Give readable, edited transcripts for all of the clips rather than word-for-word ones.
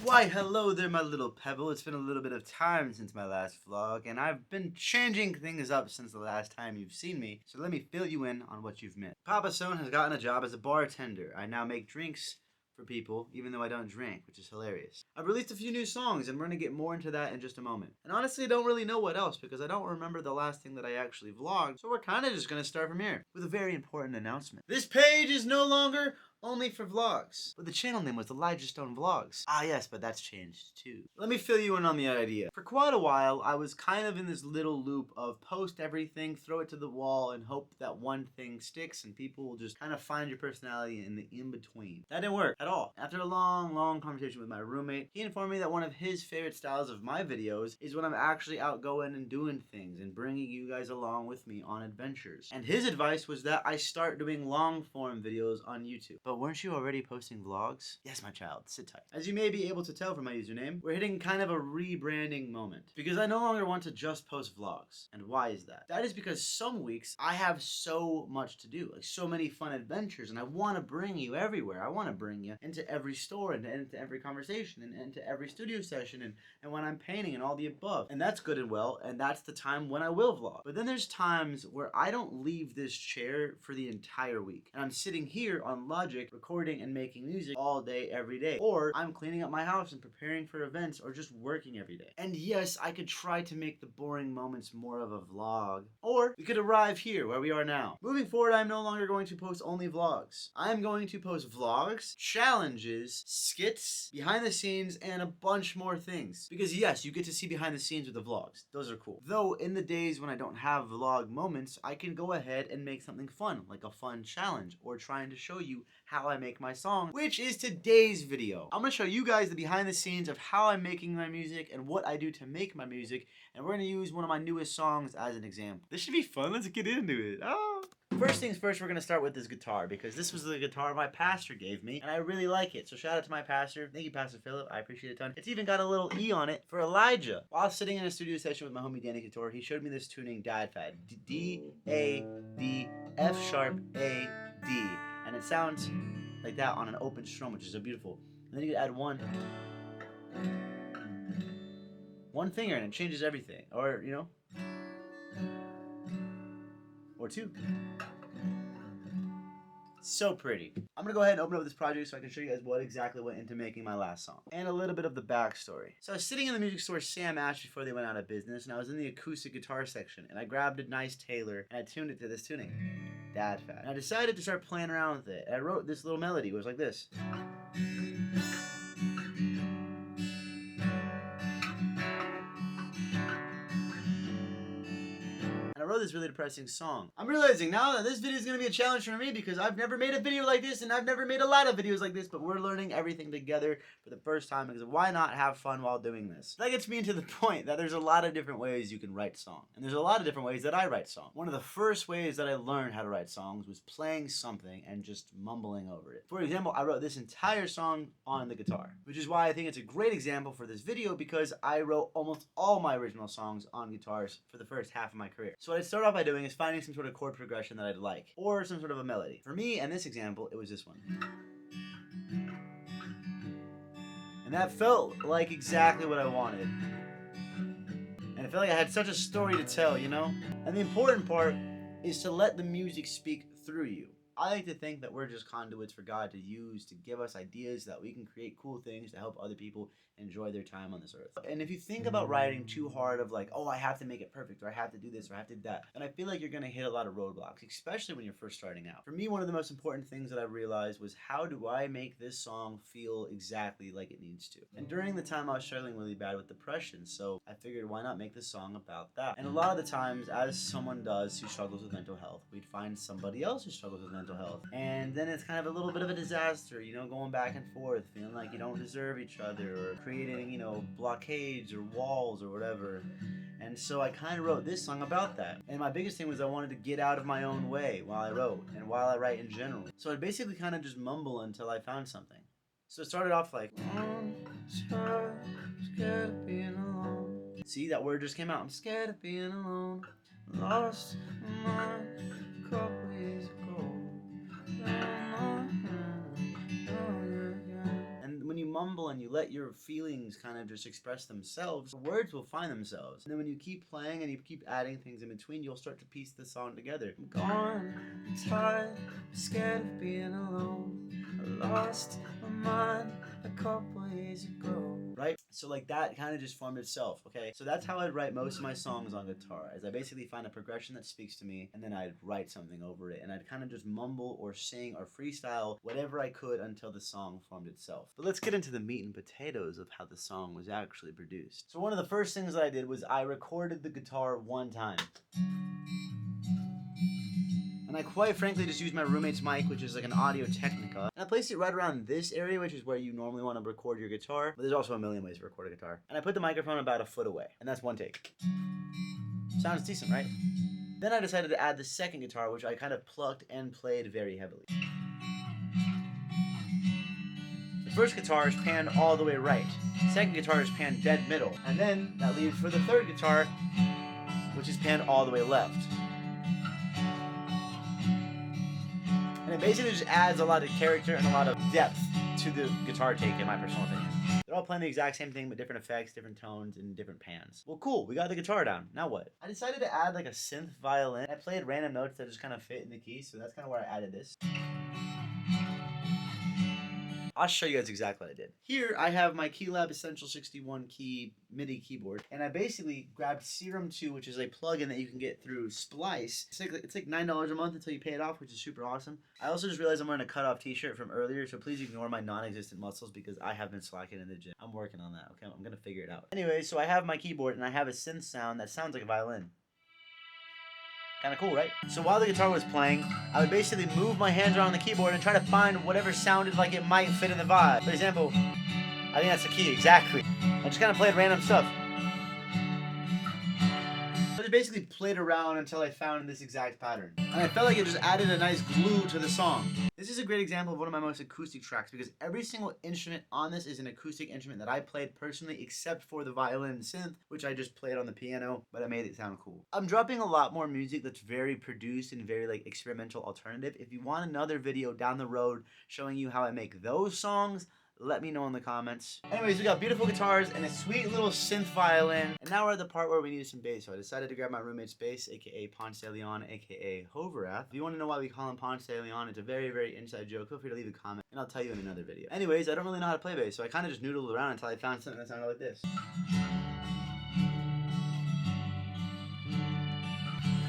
Why, hello there, my little pebble. It's been a little bit of time since my last vlog, and I've been changing things up since the last time you've seen me, so let me fill you in on what you've missed. Papa Stone has gotten a job as a bartender. I now make drinks for people, even though I don't drink, which is hilarious. I've released a few new songs, and we're gonna get more into that in just a moment. And honestly, I don't really know what else, because I don't remember the last thing that I actually vlogged, so we're kinda just gonna start from here, with a very important announcement. This page is no longer only for vlogs. But the channel name was Elijah Stone Vlogs. Ah yes, but that's changed too. Let me fill you in on the idea. For quite a while, I was kind of in this little loop of post everything, throw it to the wall, and hope that one thing sticks and people will just kind of find your personality in the in-between. That didn't work at all. After a long conversation with my roommate, he informed me that one of his favorite styles of my videos is when I'm actually out going and doing things and bringing you guys along with me on adventures. And his advice was that I start doing long-form videos on YouTube. But weren't you already posting vlogs? Yes, my child, sit tight. As you may be able to tell from my username, we're hitting kind of a rebranding moment. Because I no longer want to just post vlogs. And why is that? That is because some weeks I have so much to do, like so many fun adventures, and I want to bring you everywhere. I want to bring you into every store and into every conversation and into every studio session and when I'm painting and all the above. And that's good and well, and that's the time when I will vlog. But then there's times where I don't leave this chair for the entire week. And I'm sitting here on Logic recording and making music all day, every day. Or I'm cleaning up my house and preparing for events or just working every day. And yes, I could try to make the boring moments more of a vlog. Or we could arrive here where we are now. Moving forward, I'm no longer going to post only vlogs. I'm going to post vlogs, challenges, skits, behind the scenes, and a bunch more things. Because yes, you get to see behind the scenes with the vlogs. Those are cool. Though in the days when I don't have vlog moments, I can go ahead and make something fun, like a fun challenge, or trying to show you how I make my song, which is today's video. I'm gonna show you guys the behind the scenes of how I'm making my music and what I do to make my music, and we're gonna use one of my newest songs as an example. This should be fun. Let's get into it. Oh. First things first, we're gonna start with this guitar because this was the guitar my pastor gave me, and I really like it. So shout out to my pastor. Thank you, Pastor Philip. I appreciate it a ton. It's even got a little E on it for Elijah. While sitting in a studio session with my homie Danny Couture, he showed me this tuning Dad Fad. D A D F sharp A D, and it sounds like that on an open strum, which is so beautiful. And then you can add one finger and it changes everything. Or, you know, or two. So pretty. I'm gonna go ahead and open up this project so I can show you guys what exactly went into making my last song. And a little bit of the backstory. So I was sitting in the music store Sam Ash before they went out of business, and I was in the acoustic guitar section, and I grabbed a nice Taylor and I tuned it to this tuning, Dad Fat. And I decided to start playing around with it. And I wrote this little melody. It was like this. I wrote this really depressing song. I'm realizing now that this video is going to be a challenge for me because I've never made a video like this and I've never made a lot of videos like this, but we're learning everything together for the first time because why not have fun while doing this? That gets me to the point that there's a lot of different ways you can write songs. And there's a lot of different ways that I write songs. One of the first ways that I learned how to write songs was playing something and just mumbling over it. For example, I wrote this entire song on the guitar, which is why I think it's a great example for this video because I wrote almost all my original songs on guitars for the first half of my career. So what I'd start off by doing is finding some sort of chord progression that I'd like, or some sort of a melody. For me, in this example, it was this one. And that felt like exactly what I wanted. And I felt like I had such a story to tell, you know? And the important part is to let the music speak through you. I like to think that we're just conduits for God to use to give us ideas that we can create cool things to help other people enjoy their time on this earth. And if you think about writing too hard of like, oh, I have to make it perfect, or I have to do this, or I have to do that, then I feel like you're gonna hit a lot of roadblocks, especially when you're first starting out. For me, one of the most important things that I realized was how do I make this song feel exactly like it needs to? And during the time I was struggling really bad with depression, so I figured why not make this song about that? And a lot of the times, as someone does who struggles with mental health, we'd find somebody else who struggles with mental health. And then it's kind of a little bit of a disaster, you know, going back and forth, feeling like you don't deserve each other, or creating, you know, blockades or walls or whatever. And so I kind of wrote this song about that. And my biggest thing was I wanted to get out of my own way while I wrote and while I write in general. So I'd basically kind of just mumble until I found something. So it started off like, scared of being alone. See, that word just came out. I'm scared of being alone. Lost my mind a couple years ago. And when you mumble and you let your feelings kind of just express themselves, the words will find themselves. And then when you keep playing and you keep adding things in between, you'll start to piece the song together. I'm gone, I'm tired, I'm scared of being alone. I lost my mind a couple years ago. Right? So like that kind of just formed itself, okay? So that's how I'd write most of my songs on guitar, is I basically find a progression that speaks to me, and then I'd write something over it, and I'd kind of just mumble or sing or freestyle whatever I could until the song formed itself. But let's get into the meat and potatoes of how the song was actually produced. So one of the first things that I did was I recorded the guitar one time. And I quite frankly just used my roommate's mic, which is like an Audio-Technica. And I placed it right around this area, which is where you normally want to record your guitar. But there's also a million ways to record a guitar. And I put the microphone about a foot away. And that's one take. Sounds decent, right? Then I decided to add the second guitar, which I kind of plucked and played very heavily. The first guitar is panned all the way right. The second guitar is panned dead middle. And then that leaves for the third guitar, which is panned all the way left. And it basically just adds a lot of character and a lot of depth to the guitar take, in my personal opinion. They're all playing the exact same thing, but different effects, different tones, and different pans. Well, cool, we got the guitar down. Now what? I decided to add like a synth violin. I played random notes that just kind of fit in the key, so that's kind of where I added this. I'll show you guys exactly what I did. Here, I have my Keylab Essential 61 key MIDI keyboard, and I basically grabbed Serum 2, which is a plugin that you can get through Splice. It's like $9 a month until you pay it off, which is super awesome. I also just realized I'm wearing a cut-off t-shirt from earlier, so please ignore my non-existent muscles because I have been slacking in the gym. I'm working on that, okay? I'm gonna figure it out. Anyway, so I have my keyboard, and I have a synth sound that sounds like a violin. Kind of cool, right? So while the guitar was playing, I would basically move my hands around the keyboard and try to find whatever sounded like it might fit in the vibe. For example, I think that's the key, exactly. I just kind of played random stuff. I just basically played around until I found this exact pattern. And I felt like it just added a nice glue to the song. This is a great example of one of my most acoustic tracks because every single instrument on this is an acoustic instrument that I played personally except for the violin and synth, which I just played on the piano, but I made it sound cool. I'm dropping a lot more music that's very produced and very like experimental alternative. If you want another video down the road showing you how I make those songs, let me know in the comments. Anyways, we got beautiful guitars and a sweet little synth violin. And now we're at the part where we needed some bass. So I decided to grab my roommate's bass, aka Ponce de Leon, aka Hoverath. If you want to know why we call him Ponce de Leon, it's a very, very inside joke. Feel free to leave a comment and I'll tell you in another video. Anyways, I don't really know how to play bass, so I kind of just noodled around until I found something that sounded like this.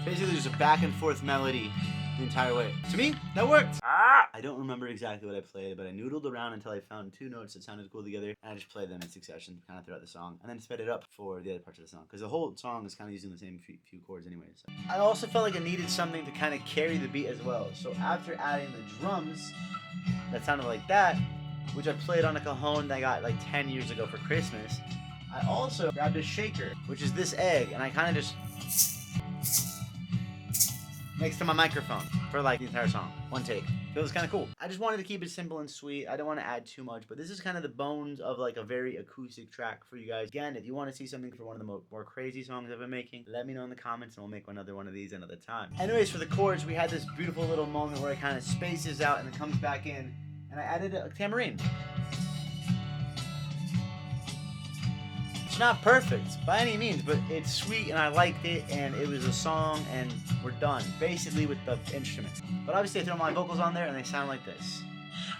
Basically just a back and forth melody the entire way. To me, that worked. I don't remember exactly what I played, but I noodled around until I found two notes that sounded cool together, and I just played them in succession kind of throughout the song, and then sped it up for the other parts of the song, because the whole song is kind of using the same few chords anyway. So. I also felt like I needed something to kind of carry the beat as well, so after adding the drums that sounded like that, which I played on a cajon that I got like 10 years ago for Christmas, I also grabbed a shaker, which is this egg, and I kind of just next to my microphone for like the entire song. One take. It was kind of cool. I just wanted to keep it simple and sweet. I don't want to add too much, but this is kind of the bones of like a very acoustic track for you guys. Again, if you want to see something for one of the more crazy songs I've been making, let me know in the comments and we'll make another one of these another time. Anyways, for the chords, we had this beautiful little moment where it kind of spaces out and then comes back in, and I added a tambourine. It's not perfect by any means, but it's sweet and I liked it, and it was a song and we're done basically with the instruments. But obviously I throw my vocals on there and they sound like this.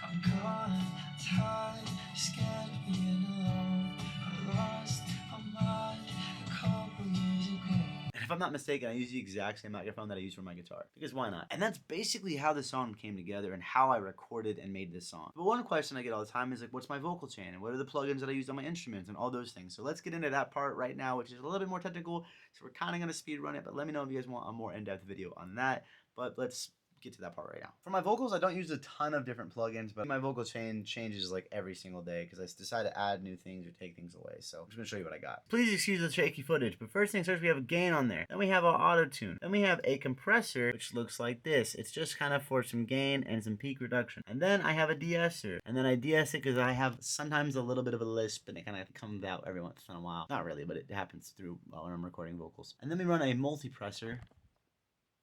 I'm gone, tired, scared of being alone. I lost my mind a couple years ago. And if I'm not mistaken, I use the exact same microphone that I use for my guitar, because why not? And that's basically how the song came together and how I recorded and made this song. But one question I get all the time is like, what's my vocal chain and what are the plugins that I use on my instruments and all those things. So let's get into that part right now, which is a little bit more technical. So we're kind of going to speed run it, but let me know if you guys want a more in-depth video on that. But let's get to that part right now. For my vocals, I don't use a ton of different plugins, but my vocal chain changes like every single day because I decide to add new things or take things away. So I'm just gonna show you what I got. Please excuse the shaky footage, but first things first, we have a gain on there. Then we have our auto tune. Then we have a compressor, which looks like this. It's just kind of for some gain and some peak reduction. And then I have a de-esser. And then I de-ess it because I have sometimes a little bit of a lisp and it kind of comes out every once in a while. Not really, but it happens through when I'm recording vocals. And then we run a multipressor.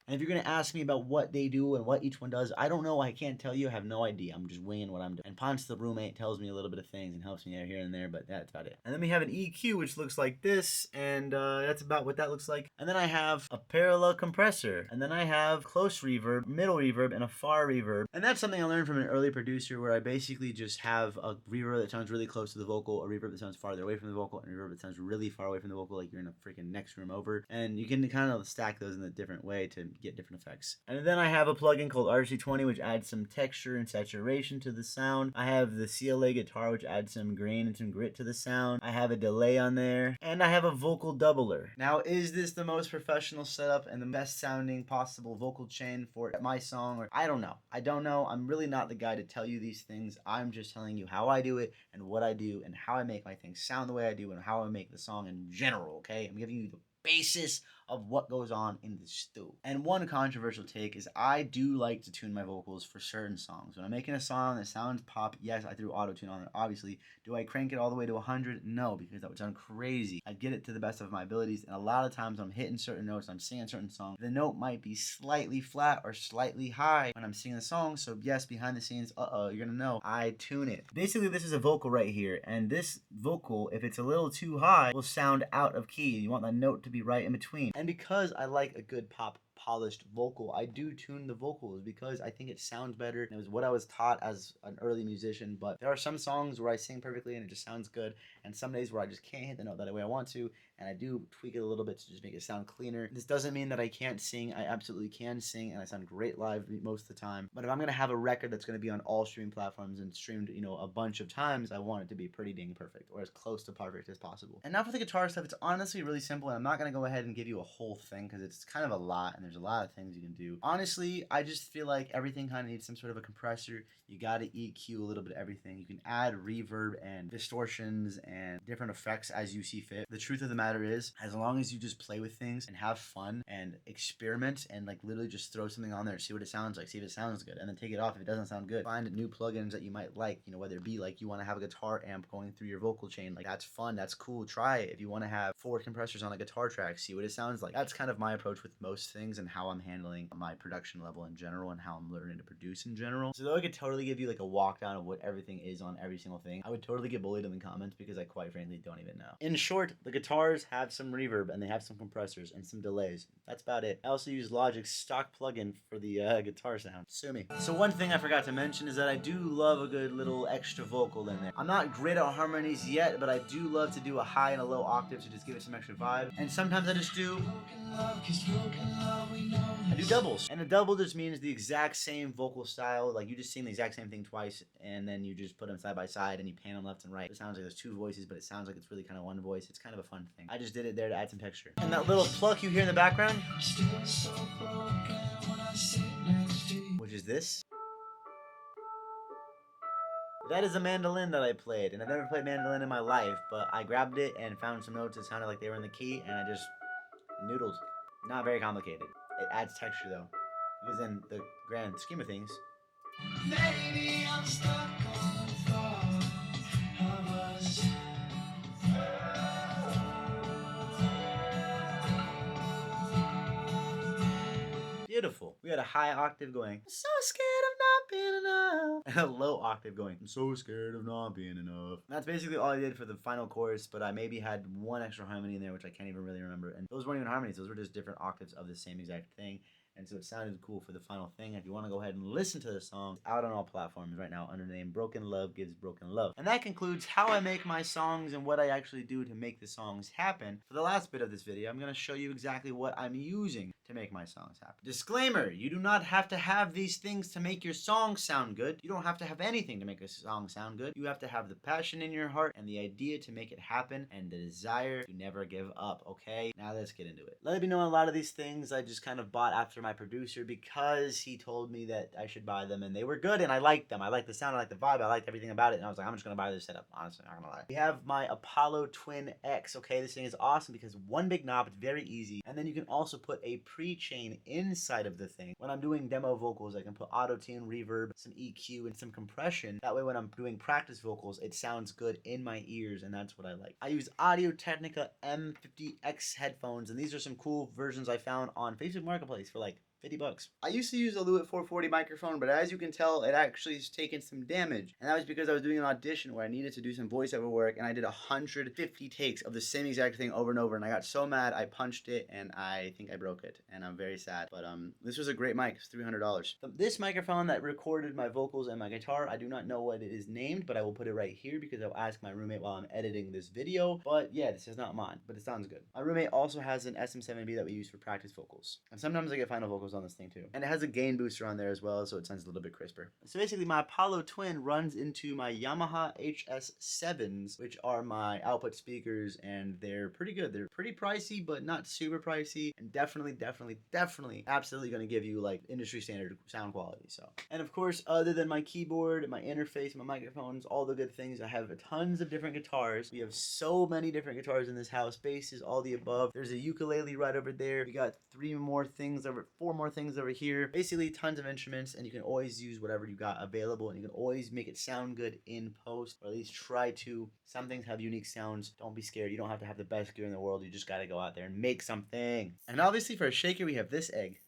And if you're going to ask me about what they do and what each one does, I don't know. I can't tell you. I have no idea. I'm just winging what I'm doing. And Ponce, the roommate, tells me a little bit of things and helps me out here and there, but that's about it. And then we have an EQ, which looks like this, and that's about what that looks like. And then I have a parallel compressor. And then I have close reverb, middle reverb, and a far reverb. And that's something I learned from an early producer where I basically just have a reverb that sounds really close to the vocal, a reverb that sounds farther away from the vocal, and a reverb that sounds really far away from the vocal, like you're in a freaking next room over. And you can kind of stack those in a different way to get different effects. And then I have a plugin called RC20, which adds some texture and saturation to the sound. I have the CLA guitar, which adds some grain and some grit to the sound. I have a delay on there, and I have a vocal doubler. Now, is this the most professional setup and the best sounding possible vocal chain for my song? Or I don't know. I don't know. I'm really not the guy to tell you these things. I'm just telling you how I do it and what I do and how I make my things sound the way I do and how I make the song in general, okay? I'm giving you the basis of what goes on in the stew. And one controversial take is I do like to tune my vocals for certain songs. When I'm making a song that sounds pop, yes, I threw auto-tune on it, obviously. Do I crank it all the way to 100? No, because that would sound crazy. I get it to the best of my abilities, and a lot of times I'm hitting certain notes, I'm singing certain songs. The note might be slightly flat or slightly high when I'm singing the song, so yes, behind the scenes, you're gonna know, I tune it. Basically, this is a vocal right here, and this vocal, if it's a little too high, will sound out of key. You want that note to be right in between. And because I like a good pop polished vocal, I do tune the vocals because I think it sounds better. And it was what I was taught as an early musician, but there are some songs where I sing perfectly and it just sounds good, and some days where I just can't hit the note that way I want to, and I do tweak it a little bit to just make it sound cleaner. This doesn't mean that I can't sing. I absolutely can sing, and I sound great live most of the time. But if I'm gonna have a record that's gonna be on all streaming platforms and streamed, a bunch of times, I want it to be pretty dang perfect, or as close to perfect as possible. And now for the guitar stuff, it's honestly really simple, and I'm not gonna go ahead and give you a whole thing because it's kind of a lot, and there's a lot of things you can do. Honestly, I just feel like everything kind of needs some sort of a compressor. You gotta EQ a little bit of everything. You can add reverb and distortions and different effects as you see fit. The truth of the matter is, as long as you just play with things and have fun and experiment and like literally just throw something on there, see what it sounds like, see if it sounds good, and then take it off if it doesn't sound good. Find new plugins that you might like, whether it be like you want to have a guitar amp going through your vocal chain, like that's fun, that's cool, try it. If you want to have 4 compressors on a guitar track, see what it sounds like. That's kind of my approach with most things and how I'm handling my production level in general and how I'm learning to produce in general. So though I could totally give you like a walk down of what everything is on every single thing, I would totally get bullied in the comments because I quite frankly don't even know. In short, the guitars have some reverb and they have some compressors and some delays. That's about it. I also use Logic's stock plugin for the guitar sound. Sue me. So one thing I forgot to mention is that I do love a good little extra vocal in there. I'm not great at harmonies yet, but I do love to do a high and a low octave to just give it some extra vibe. And sometimes I just do doubles. And a double just means the exact same vocal style. Like you just sing the exact same thing twice and then you just put them side by side and you pan them left and right. It sounds like there's 2 voices, but it sounds like it's really kind of one voice. It's kind of a fun thing. I just did it there to add some texture. And that little pluck you hear in the background, which is this. That is a mandolin that I played, and I've never played mandolin in my life, but I grabbed it and found some notes that sounded like they were in the key, and I just noodled. Not very complicated. It adds texture though, because in the grand scheme of things, maybe I'm stuck on the thought of us. Beautiful. We had a high octave going, I'm so scared of not being enough. And a low octave going, I'm so scared of not being enough. And that's basically all I did for the final chorus, but I maybe had 1 extra harmony in there, which I can't even really remember. And those weren't even harmonies. Those were just different octaves of the same exact thing. And so it sounded cool for the final thing. If you want to go ahead and listen to the song, it's out on all platforms right now under the name Broken Love Gives Broken Love. And that concludes how I make my songs and what I actually do to make the songs happen. For the last bit of this video, I'm going to show you exactly what I'm using to make my songs happen. Disclaimer, you do not have to have these things to make your song sound good. You don't have to have anything to make a song sound good. You have to have the passion in your heart and the idea to make it happen and the desire to never give up, okay? Now let's get into it. Let me know a lot of these things I just kind of bought after my producer because he told me that I should buy them and they were good and I liked them. I liked the sound, I liked the vibe, I liked everything about it, and I was like, I'm just gonna buy this setup, honestly, not gonna lie. We have my Apollo Twin X, okay? This thing is awesome because one big knob, it's very easy, and then you can also put a pre-chain inside of the thing. When I'm doing demo vocals, I can put auto-tune, reverb, some EQ, and some compression. That way when I'm doing practice vocals, it sounds good in my ears, and that's what I like. I use Audio-Technica M50X headphones, and these are some cool versions I found on Facebook Marketplace for like $50. I used to use a Lewitt 440 microphone, but as you can tell, it actually has taken some damage. And that was because I was doing an audition where I needed to do some voiceover work, and I did 150 takes of the same exact thing over and over, and I got so mad I punched it, and I think I broke it, and I'm very sad. But this was a great mic. It's $300. This microphone that recorded my vocals and my guitar, I do not know what it is named, but I will put it right here because I'll ask my roommate while I'm editing this video. But yeah, this is not mine, but it sounds good. My roommate also has an SM7B that we use for practice vocals, and sometimes I get final vocals on this thing too. And it has a gain booster on there as well, so it sounds a little bit crisper. So basically, my Apollo Twin runs into my Yamaha HS7s, which are my output speakers, and they're pretty good. They're pretty pricey, but not super pricey, and definitely, absolutely going to give you like industry standard sound quality. So, and of course, other than my keyboard, my interface, my microphones, all the good things, I have tons of different guitars. We have so many different guitars in this house, basses, all the above. There's a ukulele right over there. We got four more things over here. Basically, tons of instruments, and you can always use whatever you got available, and you can always make it sound good in post, or at least try to. Some things have unique sounds. Don't be scared. You don't have to have the best gear in the world. You just got to go out there and make something. And obviously, for a shaker, we have this egg.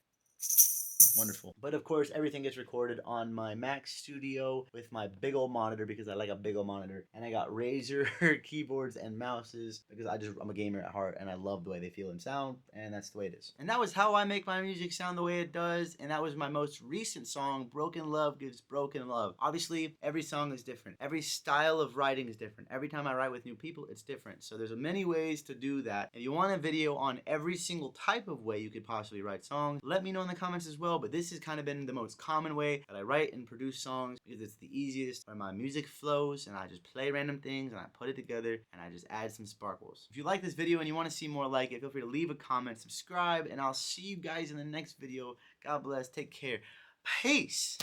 Wonderful. But of course, everything gets recorded on my Mac Studio with my big old monitor because I like a big old monitor. And I got Razer keyboards and mouses because I'm a gamer at heart and I love the way they feel and sound, and that's the way it is. And that was how I make my music sound the way it does, and that was my most recent song, Broken Love Gives Broken Love. Obviously, every song is different. Every style of writing is different. Every time I write with new people, it's different. So there's many ways to do that. If you want a video on every single type of way you could possibly write songs, let me know in the comments as well. But this has kind of been the most common way that I write and produce songs because it's the easiest, where my music flows and I just play random things and I put it together and I just add some sparkles. If you like this video and you want to see more like it, feel free to leave a comment, subscribe, and I'll see you guys in the next video. God bless. Take care. Peace.